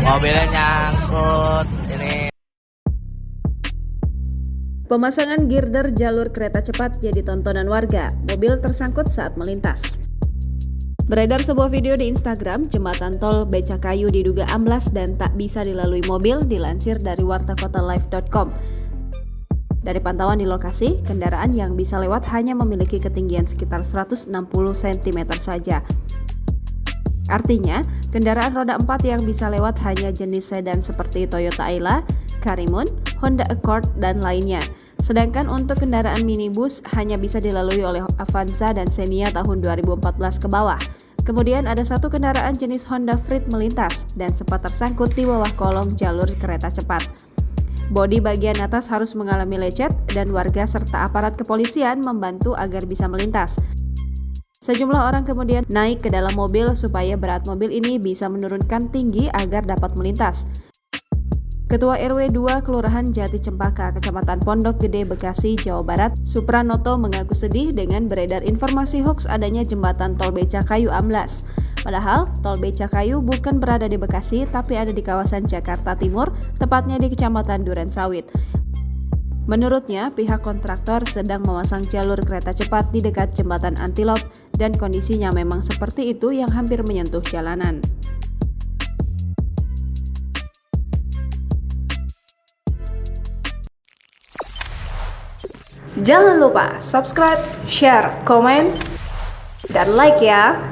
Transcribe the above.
Mobilnya nyangkut ini. Pemasangan girder jalur kereta cepat jadi tontonan warga. Mobil tersangkut saat melintas. Beredar sebuah video di Instagram, jembatan tol Becakayu diduga amblas dan tak bisa dilalui mobil, dilansir dari wartakotalive.com. Dari pantauan di lokasi, kendaraan yang bisa lewat hanya memiliki ketinggian sekitar 160 cm saja. Artinya, kendaraan roda 4 yang bisa lewat hanya jenis sedan seperti Toyota Ayla, Karimun, Honda Accord, dan lainnya. Sedangkan untuk kendaraan minibus hanya bisa dilalui oleh Avanza dan Xenia tahun 2014 ke bawah. Kemudian ada satu kendaraan jenis Honda Freed melintas dan sempat tersangkut di bawah kolong jalur kereta cepat. Bodi bagian atas harus mengalami lecet dan warga serta aparat kepolisian membantu agar bisa melintas. Sejumlah orang kemudian naik ke dalam mobil supaya berat mobil ini bisa menurunkan tinggi agar dapat melintas. Ketua RW 2 Kelurahan Jati Cempaka, Kecamatan Pondok Gede, Bekasi, Jawa Barat, Supranoto mengaku sedih dengan beredar informasi hoaks adanya jembatan tol Becakayu amblas. Padahal, tol Becakayu bukan berada di Bekasi, tapi ada di kawasan Jakarta Timur, tepatnya di Kecamatan Durensawit. Menurutnya, pihak kontraktor sedang memasang jalur kereta cepat di dekat jembatan Antilop dan kondisinya memang seperti itu yang hampir menyentuh jalanan. Jangan lupa subscribe, share, komen, dan like ya!